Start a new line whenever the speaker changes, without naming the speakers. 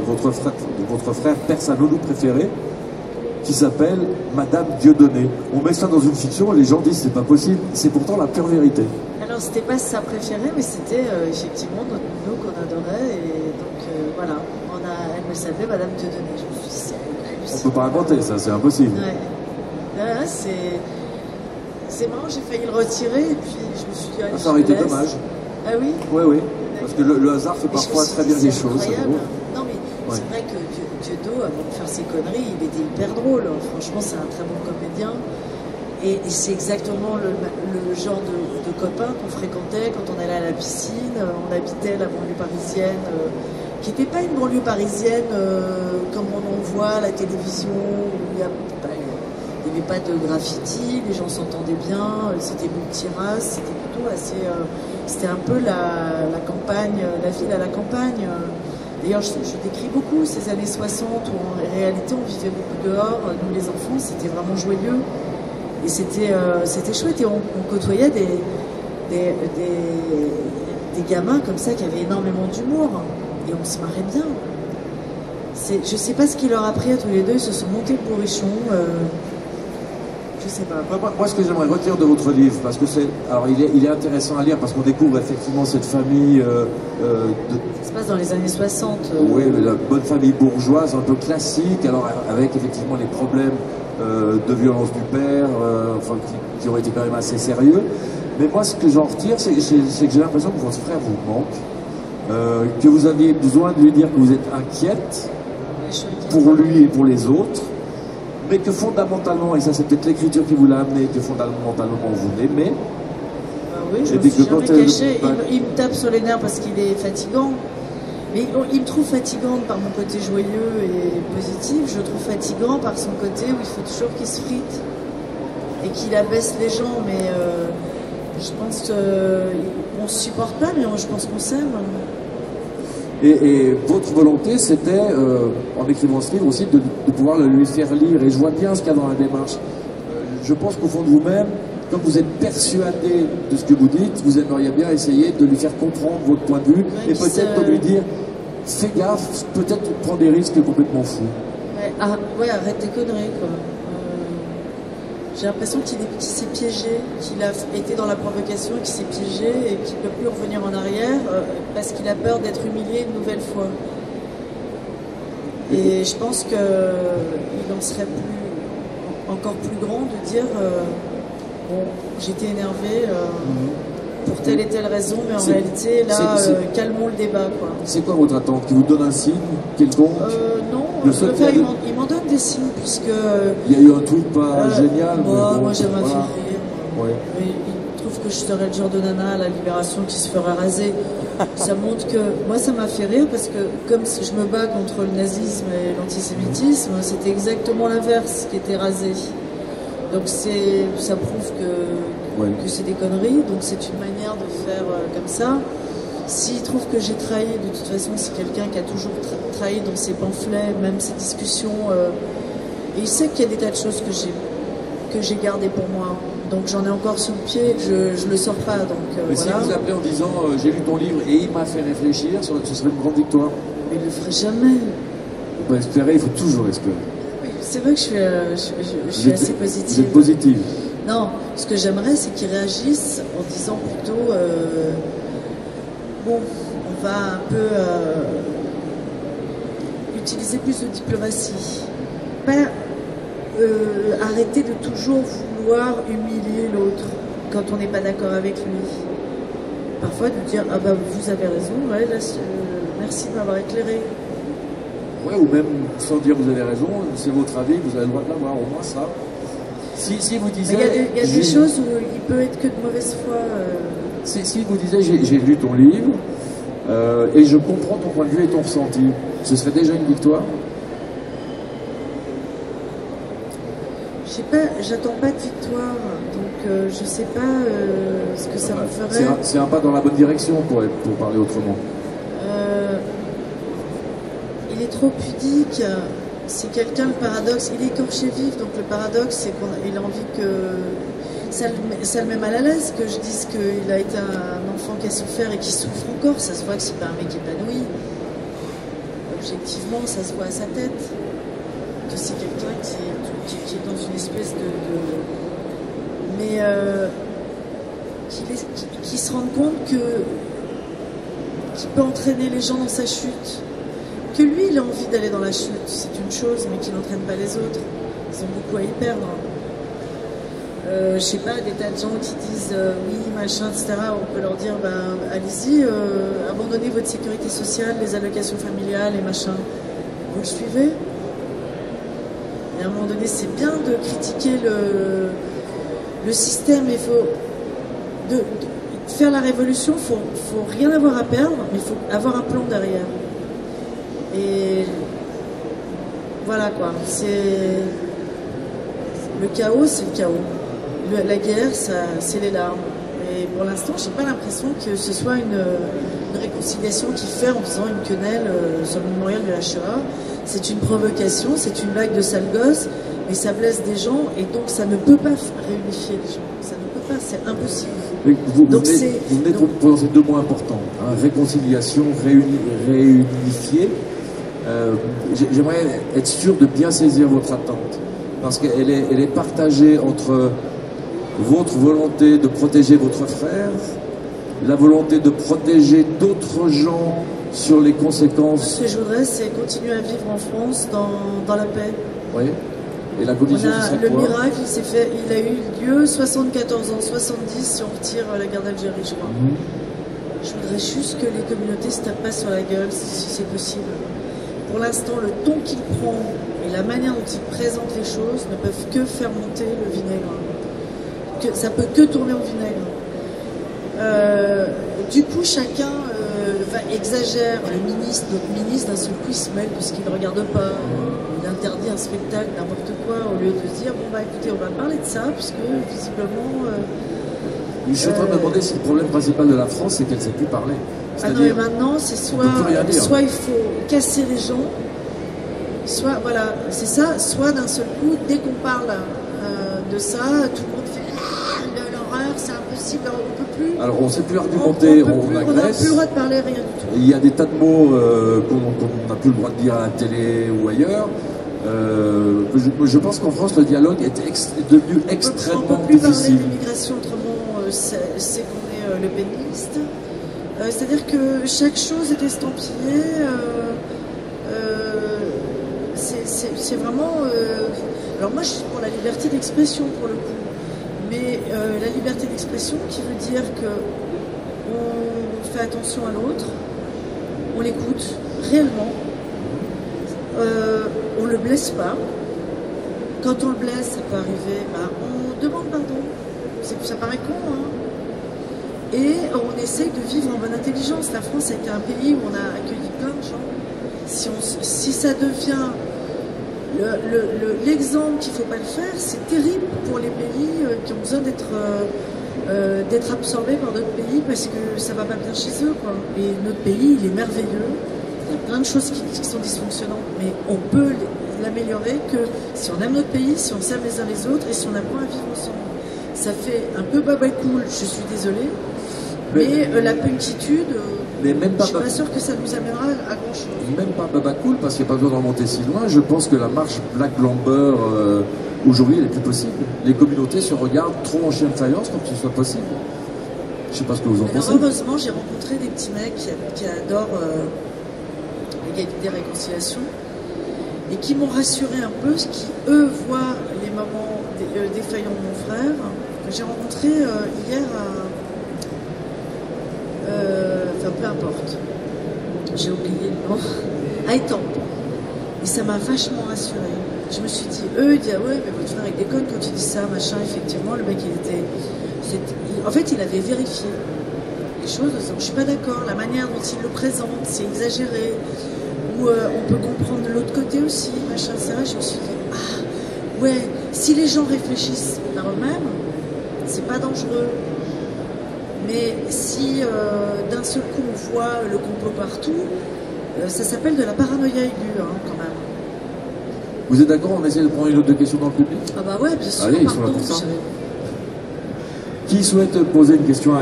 votre frère perd sa nounou préférée, qui s'appelle Madame Dieudonné. On met ça dans une fiction, les gens disent c'est pas possible, c'est pourtant la pure vérité.
Alors c'était pas sa préférée, mais c'était effectivement notre nounou qu'on adorait, et donc voilà, elle s'appelait Madame Dieudonné. Je me suis dit, c'est hallucinant.
On peut pas inventer ça, c'est impossible.
Ouais. C'est marrant, j'ai failli le retirer, et puis je me suis dit, allez,
ça aurait été dommage.
Ah oui?
Oui, parce que le hasard fait parfois très bien les choses.
Non mais c'est vrai que Dieudo, avant de faire ses conneries, il était hyper drôle. Franchement, c'est un très bon comédien. Et c'est exactement le genre de copain qu'on fréquentait quand on allait à la piscine. On habitait la banlieue parisienne, qui n'était pas une banlieue parisienne comme on en voit à la télévision, où il n'y avait pas de graffiti, les gens s'entendaient bien, c'était multirace, c'était plutôt assez... c'était un peu la campagne, la ville à la campagne. D'ailleurs, je décris beaucoup ces années 60 où en réalité on vivait beaucoup dehors. Nous les enfants, c'était vraiment joyeux. Et c'était chouette. Et on côtoyait des gamins comme ça qui avaient énormément d'humour. Et on se marrait bien. Je sais pas ce qu'il leur a pris à tous les deux. Ils se sont montés le bourrichon. Je sais pas.
Moi, ce que j'aimerais retirer de votre livre, parce que il est intéressant à lire, parce qu'on découvre effectivement cette famille
Ça se passe dans les années 60.
Oui, la bonne famille bourgeoise, un peu classique, alors avec effectivement les problèmes de violence du père, qui ont été quand même assez sérieux. Mais moi, ce que j'en retire, c'est que j'ai l'impression que votre frère vous manque, que vous aviez besoin de lui dire que vous êtes inquiète pour lui et pour les autres, mais que fondamentalement, et ça c'est peut-être l'écriture qui vous l'a amené, que fondamentalement vous l'aimez.
Oui, je me suis jamais caché. Il me tape sur les nerfs parce qu'il est fatigant. Mais il me trouve fatigante par mon côté joyeux et positif. Je le trouve fatigant par son côté où il faut toujours qu'il se frite et qu'il abaisse les gens. Mais je pense qu'on ne se supporte pas, mais je pense qu'on s'aime.
Et votre volonté, c'était, en écrivant ce livre aussi, de pouvoir le lui faire lire. Et je vois bien ce qu'il y a dans la démarche. Je pense qu'au fond de vous-même, comme vous êtes persuadé de ce que vous dites, vous aimeriez bien essayer de lui faire comprendre votre point de vue et peut-être de lui dire fais gaffe, peut-être tu prends des risques complètement fous.
Ouais, arrête tes conneries, quoi. J'ai l'impression qu'il s'est piégé, qu'il a été dans la provocation, qu'il s'est piégé et qu'il ne peut plus revenir en arrière parce qu'il a peur d'être humilié une nouvelle fois. Et je pense qu'il en serait encore plus grand de dire bon, j'étais énervé pour telle et telle raison, mais en réalité, là, calmons le débat, quoi.
C'est quoi votre attente? Qu'il vous donne un signe quelconque?
Non, il m'en donne des signes, puisque...
il y a eu un tweet pas génial,
moi j'aimerais
voilà.
faire rire.
Ouais.
Mais il trouve que je serais le genre de nana à la Libération qui se ferait raser. Ça montre que... Moi, ça m'a fait rire, parce que comme si je me bats contre le nazisme et l'antisémitisme, c'était exactement l'inverse qui était rasé. Donc ça prouve que c'est des conneries, donc c'est une manière de faire comme ça. S'il trouve que j'ai trahi, de toute façon c'est quelqu'un qui a toujours trahi dans ses pamphlets, même ses discussions, et il sait qu'il y a des tas de choses que j'ai gardées pour moi. Donc j'en ai encore sous le pied, je le sors pas. Donc,
mais
voilà.
si vous appelez en disant j'ai lu ton livre et il m'a fait réfléchir, ce serait une grande victoire.
Mais il le ferait jamais.
On peut espérer, il faut toujours espérer.
C'est vrai que je suis assez positive.
Vous êtes positive.
Non, ce que j'aimerais, c'est qu'ils réagissent en disant plutôt bon, on va un peu utiliser plus de diplomatie. Pas arrêter de toujours vouloir humilier l'autre quand on n'est pas d'accord avec lui. Parfois de dire ah bah vous avez raison, ouais, là, merci de m'avoir éclairé.
Ouais, ou même sans dire vous avez raison, c'est votre avis, vous avez le droit de l'avoir, au moins ça. Si vous disiez...
Il y a des choses où il peut être que de mauvaise foi.
Si vous disiez j'ai lu ton livre et je comprends ton point de vue et ton ressenti, ce serait déjà une victoire?
Je sais pas, j'attends pas de victoire, donc je sais pas ce que ça me ferait.
C'est un pas dans la bonne direction pour parler autrement.
Il est trop pudique, c'est quelqu'un, le paradoxe, il est écorché vif, donc le paradoxe c'est qu'il a envie que... Ça le met mal à l'aise que je dise qu'il a été un enfant qui a souffert et qui souffre encore, ça se voit que c'est pas un mec épanoui. objectivement, ça se voit à sa tête, que c'est quelqu'un qui est dans une espèce mais qui se rend compte qu'il peut entraîner les gens dans sa chute. Que lui, il a envie d'aller dans la chute, c'est une chose, mais qu'il n'entraîne pas les autres. Ils ont beaucoup à y perdre. Je sais pas, des tas de gens qui disent oui, machin, etc. On peut leur dire, ben, allez-y, abandonnez votre sécurité sociale, les allocations familiales et machin. Vous le suivez? Et à un moment donné, c'est bien de critiquer le système, il faut faire la révolution, faut rien avoir à perdre, mais il faut avoir un plan derrière. Et voilà quoi, c'est le chaos, c'est le chaos. La guerre, c'est les larmes. Et pour l'instant, j'ai pas l'impression que ce soit une réconciliation qui fait en faisant une quenelle sur le mémorial de la Shoah. C'est une provocation, c'est une blague de sale gosse, mais ça blesse des gens et donc ça ne peut pas réunifier les gens. Ça ne peut pas, c'est impossible.
Vous venez de prononcer deux mots importants, hein, réconciliation, réunifier. J'aimerais être sûr de bien saisir votre attente, parce qu'elle est partagée entre votre volonté de protéger votre frère, la volonté de protéger d'autres gens sur les conséquences.
Ce que je voudrais, c'est continuer à vivre en France dans la paix.
Oui. Et la condition,
le miracle, il a eu lieu 74 ans, 70 si on retire la guerre d'Algérie, je crois. Je voudrais juste que les communautés se tapent pas sur la gueule, si c'est possible. Pour l'instant, le ton qu'il prend et la manière dont il présente les choses ne peuvent que faire monter le vinaigre. Ça peut que tourner au vinaigre. Du coup, chacun exagère. Notre ministre, d'un seul coup, il se mêle de ce qu'il ne regarde pas. Il interdit un spectacle, n'importe quoi, au lieu de se dire, bon bah écoutez, on va parler de ça, puisque visiblement...
je suis en train de me demander si le problème principal de la France, c'est qu'elle ne sait plus parler.
Ah non, mais maintenant, c'est soit il faut casser les gens, soit, voilà, c'est ça, soit d'un seul coup, dès qu'on parle de ça, tout le monde fait l'horreur, c'est impossible, on ne peut plus.
Alors on ne sait plus argumenter, on agresse.
On n'a plus le droit de parler, rien du tout.
Il y a des tas de mots qu'on n'a plus le droit de dire à la télé ou ailleurs. Je pense qu'en France, le dialogue est devenu extrêmement difficile.
On ne peut plus parler d'immigration, autrement, c'est qu'on est le péniste. C'est-à-dire que chaque chose est estampillée. C'est vraiment... alors moi, je suis pour la liberté d'expression, pour le coup. Mais la liberté d'expression qui veut dire qu'on fait attention à l'autre, on l'écoute réellement, on ne le blesse pas. Quand on le blesse, ça peut arriver, on demande pardon. Ça paraît con, hein. Et on essaye de vivre en bonne intelligence. La France a été un pays où on a accueilli plein de gens. Si ça devient l'exemple qu'il ne faut pas le faire, c'est terrible pour les pays qui ont besoin d'être absorbés par d'autres pays parce que ça ne va pas bien chez eux, quoi. Et notre pays, il est merveilleux. Il y a plein de choses qui sont dysfonctionnantes, mais on peut l'améliorer que si on aime notre pays, si on s'aime les uns les autres et si on apprend à vivre ensemble. Ça fait un peu baba cool, je suis désolée, mais la punkitude, je ne suis pas sûr que ça nous amènera à grand chose.
Même pas baba cool, parce qu'il n'y a pas besoin d'en monter si loin. Je pense que la marche Black Lamber, aujourd'hui, elle n'est plus possible. Les communautés se regardent trop en chien de faïence pour que ce soit possible. Je ne sais pas ce que vous en pensez.
Heureusement, j'ai rencontré des petits mecs qui adorent l'égalité et la réconciliation et qui m'ont rassuré un peu, ce qui, eux, voient les moments défaillants de mon frère, que j'ai rencontré hier enfin, peu importe. J'ai oublié le nom. À Étampes. Et ça m'a vachement rassuré. Je me suis dit, eux, ils disent, ah ouais, mais votre frère, il déconne quand il dit ça, machin. Effectivement, le mec, en fait, il avait vérifié les choses. Je ne suis pas d'accord. La manière dont il le présente, c'est exagéré. Ou on peut comprendre de l'autre côté aussi, machin, etc. Je me suis dit, ah, ouais, si les gens réfléchissent par eux-mêmes, c'est pas dangereux. Mais si d'un seul coup on voit le complot partout, ça s'appelle de la paranoïa aiguë, hein, quand même.
Vous êtes d'accord, on essaie de prendre une autre question dans le public?
Ah bah ouais, bien sûr.
Allez, ils sont là pour ça. Qui souhaite poser une question à